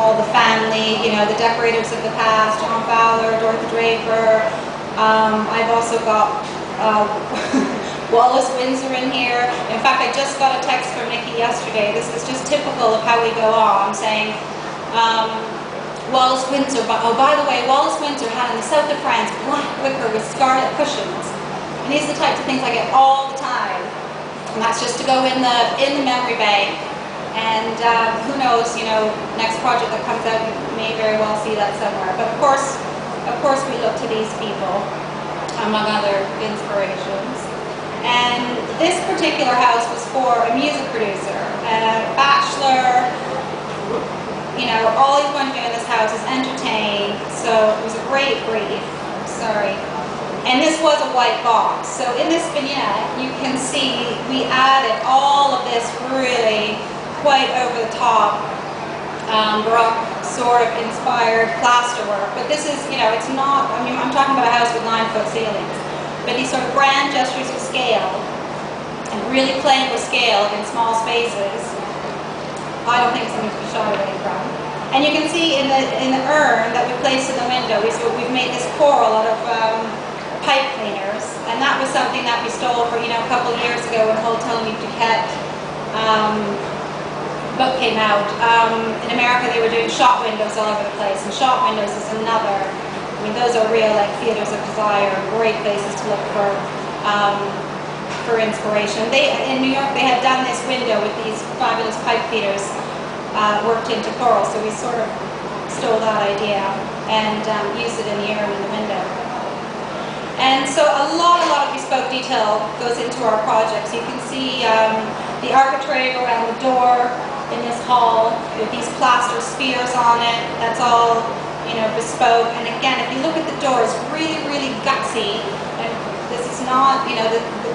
all the family, you know, the decorators of the past, John Fowler, Dorothy Draper. I've also got Wallace Windsor in here. In fact, I just got a text from Nicky yesterday. This is just typical of how we go on, saying, Wallace Windsor, oh, by the way, Wallace Windsor had in the south of France black wicker with scarlet cushions. And these are the types of things I get all the time. And that's just to go in the memory bank. And who knows, you know, next project that comes out, you may very well see that somewhere. But of course we look to these people, among other inspirations. And this particular house was for a music producer, a bachelor. You know, all he's going to do in this house is entertain, so it was a great brief. Sorry. And this was a white box. So in this vignette, you can see we added all of this really quite over the top, Baroque sort of inspired plasterwork. But this is, you know, it's not, I mean, I'm talking about a house with 9-foot ceilings. But these sort of grand gestures of scale, and really playing with scale in small spaces, I don't think it's something to be shied away from. And you can see in the urn that we placed in the window, we've made this coral out of pipe cleaners, and that was something that we stole for, you know, a couple of years ago when Hotel Duquette book came out. In America, they were doing shop windows all over the place, and shop windows is another. I mean, those are real, like, theaters of desire, great places to look for inspiration. In New York, they had done this window with these fabulous pipe feeders worked into coral, so we sort of stole that idea and used it in the urn in the window. And so a lot of bespoke detail goes into our projects. You can see the architrave around the door in this hall with these plaster spheres on it. That's all, you know, bespoke. And again, if you look at the door, it's really, really gutsy. And this is not, you know,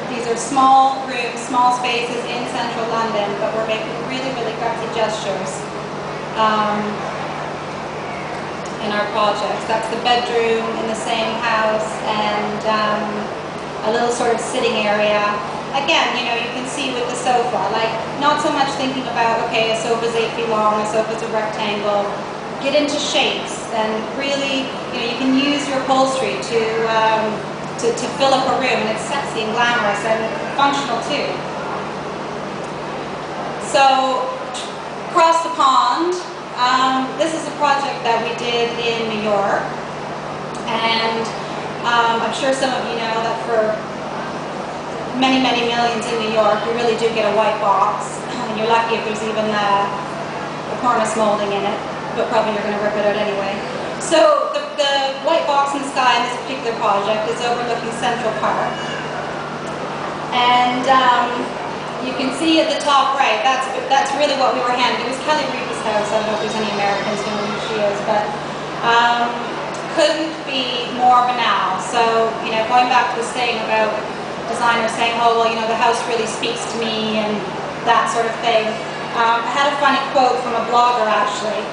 these are small rooms, small spaces in central London, but we're making really, really gutsy gestures in our projects. That's the bedroom in the same house, and a little sort of sitting area. Again, you know, you can see with the sofa, like, not so much thinking about, okay, a sofa's 8 feet long, a sofa's a rectangle. Get into shapes, and really, you know, you can use your upholstery to fill up a room, and it's sexy and glamorous and functional too. So, across the pond, this is a project that we did in New York, and I'm sure some of you know that for many, many millions in New York, you really do get a white box, and you're lucky if there's even a cornice molding in it, but probably you're going to rip it out anyway. So the white box in the sky in this particular project is overlooking Central Park, and you can see at the top right, that's really what we were handed. It was Kelly Reeves' house. I don't know if there's any Americans who know who she is, but couldn't be more banal. So, you know, going back to the saying about designers saying, oh, well, you know, the house really speaks to me and that sort of thing. I had a funny quote from a blogger, actually,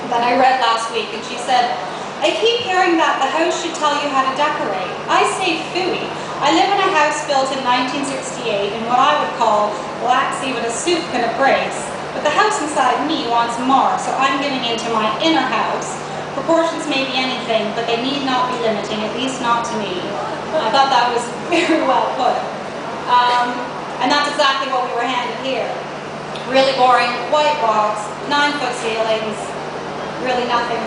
that I read last week, and she said, I keep hearing that the house should tell you how to decorate. I say phooey. I live in a house built in 1968 in what I would call waxy with a soup and a brace, but the house inside me wants more, so I'm giving into my inner house. Proportions may be anything, but they need not be limiting, at least not to me. I thought that was very well put. And that's exactly what we were handed here. Really boring, white box, 9-foot ceilings, really nothing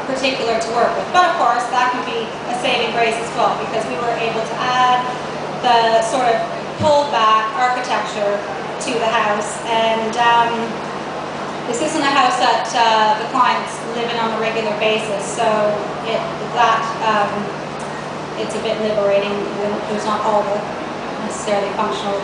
particular to work with. But of course, that can be a saving grace as well, because we were able to add the sort of pulled back architecture to the house. And this isn't a house that the clients live in on a regular basis, so it's a bit liberating when there's not all the necessarily functional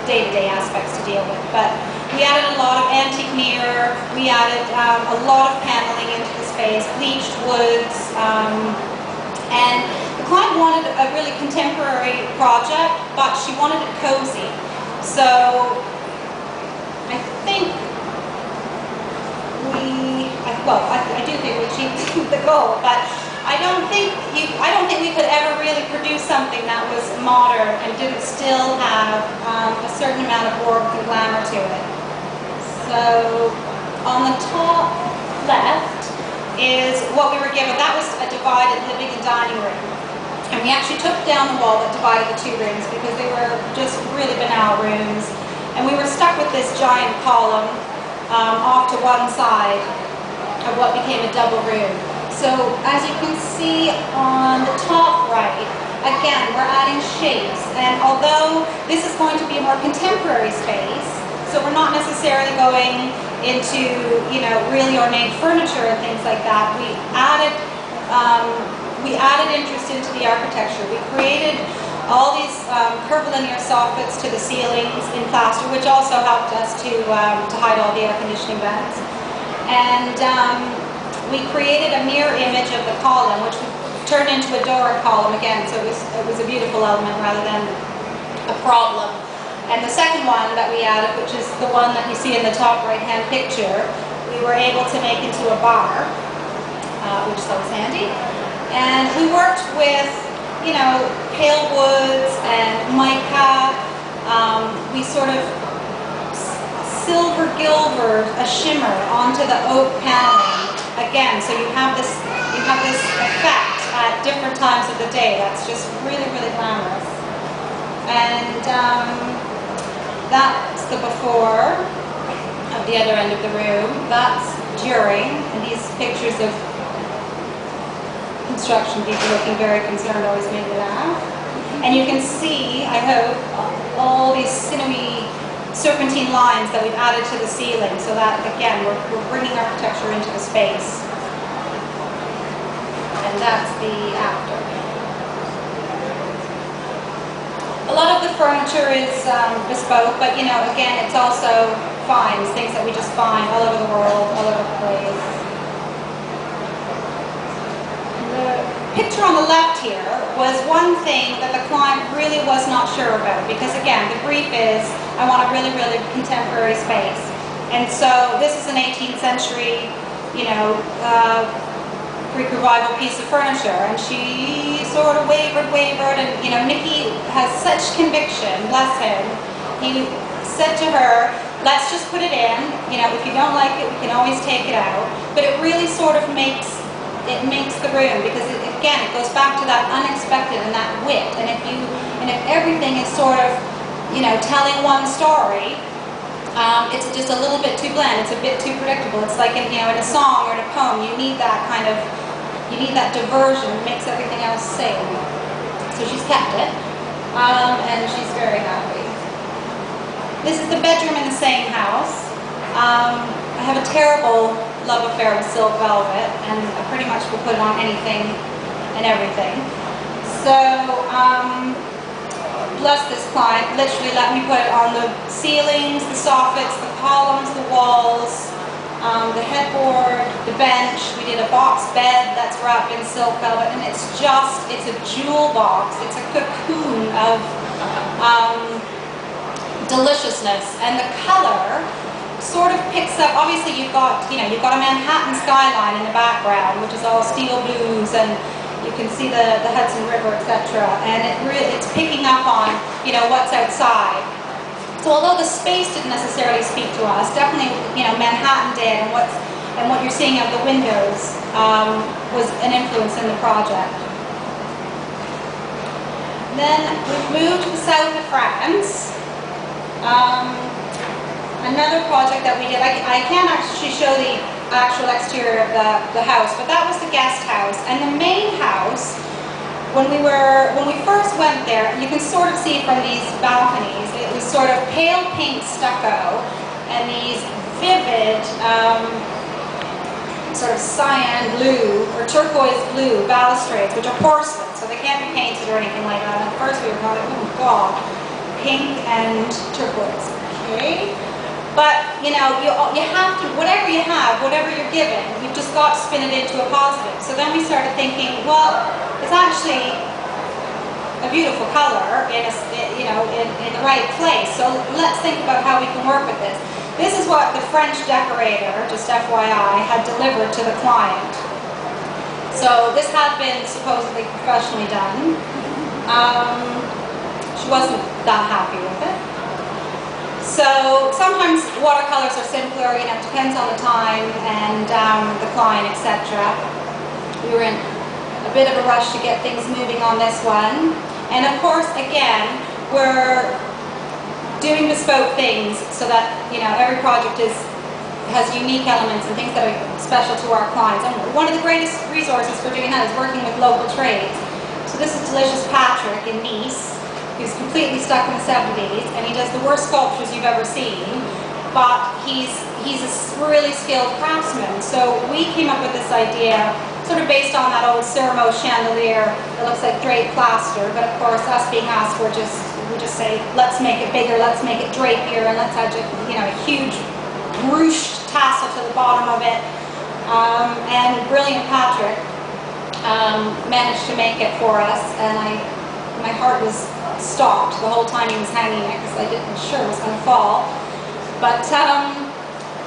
day-to-day aspects to deal with. But we added a lot of antique mirror, we added a lot of paneling into the space, bleached woods, and the client wanted a really contemporary project, but she wanted it cozy. So I think I do think we achieved the goal, but I don't think we could ever really produce something that was modern and didn't still have a certain amount of warmth and glamour to it. So On the top left is what we were given. That was a divided living and dining room. And we actually took down the wall that divided the two rooms because they were just really banal rooms. And we were stuck with this giant column off to one side of what became a double room. So as you can see on the top right, again, we're adding shapes. And although this is going to be a more contemporary space, so we're not necessarily going into, you know, really ornate furniture and things like that, we added interest into the architecture. We created all these curvilinear soffits to the ceilings in plaster, which also helped us to hide all the air conditioning vents. And we created a mirror image of the column, which we turned into a Doric column again, so it was a beautiful element rather than a problem. And the second one that we added, which is the one that you see in the top right-hand picture, we were able to make into a bar, which is always handy. And we worked with, you know, pale woods and mica. We sort of silver gilvered a shimmer onto the oak paneling. Again, so you have this effect at different times of the day. That's just really, really glamorous. And that's the before of the other end of the room. That's during, and these pictures of construction people looking very concerned always made me laugh. And you can see, I hope, all these sinewy serpentine lines that we've added to the ceiling, so that, again, we're bringing architecture into the space. And that's the after. A lot of the furniture is bespoke, but, you know, again, it's also finds, things that we just find all over the world, all over the place. The picture on the left here was one thing that the client really was not sure about, because again, the brief is, I want a really, really contemporary space. And so this is an 18th century, you know, Greek revival piece of furniture, and she sort of wavered, and, you know, Nicky has such conviction, bless him. He said to her, let's just put it in, you know, if you don't like it, we can always take it out. But it really sort of makes the room, because again, it goes back to that unexpected and that wit. And if everything is sort of, you know, telling one story, it's just a little bit too bland. It's a bit too predictable. It's like in, you know, in a song or in a poem, you need that kind of, you need that diversion. It makes everything else sing. So she's kept it, and she's very happy. This is the bedroom in the same house. I have a terrible love affair with silk velvet, and I pretty much will put it on anything and everything. So, bless this client, literally let me put it on the ceilings, the soffits, the columns, the walls, the headboard, the bench. We did a box bed that's wrapped in silk velvet, and it's a jewel box. It's a cocoon of deliciousness, and the color sort of picks up. Obviously, you've got a Manhattan skyline in the background, which is all steel blues, and you can see the Hudson River, etc. And it's picking up on, you know, what's outside. So although the space didn't necessarily speak to us, definitely, you know, Manhattan did, and what you're seeing out the windows was an influence in the project. Then we've moved to the south of France. Another project that we did, I can't actually show the actual exterior of the house, but that was the guest house. And the main house, when we first went there, you can sort of see from these balconies, it was sort of pale pink stucco and these vivid sort of cyan blue or turquoise blue balustrades, which are porcelain, so they can't be painted or anything like that. And at first we were kind of, oh god, pink and turquoise, okay? But, you know, you have to, whatever you have, whatever you're given, you've just got to spin it into a positive. So then we started thinking, well, it's actually a beautiful color in the right place. So let's think about how we can work with this. This is what the French decorator, just FYI, had delivered to the client. So this had been supposedly professionally done. She wasn't that happy with it. So sometimes watercolors are simpler, you know, it depends on the time and the client, etc. We were in a bit of a rush to get things moving on this one. And of course, again, we're doing bespoke things so that, you know, every project has unique elements and things that are special to our clients. And one of the greatest resources for doing that is working with local trades. So this is Delicious Patrick in Nice, who's completely stuck in the 70s, and he does the worst sculptures you've ever seen, but he's a really skilled craftsman. So we came up with this idea sort of based on that old Sermo chandelier that looks like draped plaster, but of course us being us, we just say, let's make it bigger, let's make it drapier, and let's add, you know, a huge ruched tassel to the bottom of it. And brilliant Patrick managed to make it for us, and my heart was stopped the whole time he was hanging it because I didn't sure it was going to fall. But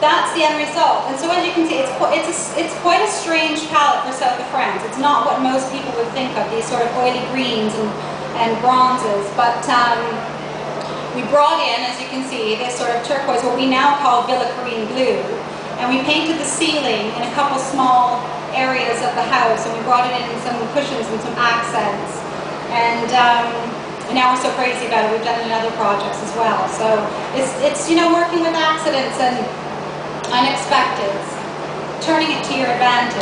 that's the end result. And so as you can see, it's quite a strange palette for South of France. It's not what most people would think of, these sort of oily greens and bronzes. But we brought in, as you can see, this sort of turquoise, what we now call Villa Carine blue. And we painted the ceiling in a couple small areas of the house, and we brought it in some cushions and some accents. And now we're so crazy about it, we've done it in other projects as well. So it's you know, working with accidents and unexpecteds, turning it to your advantage.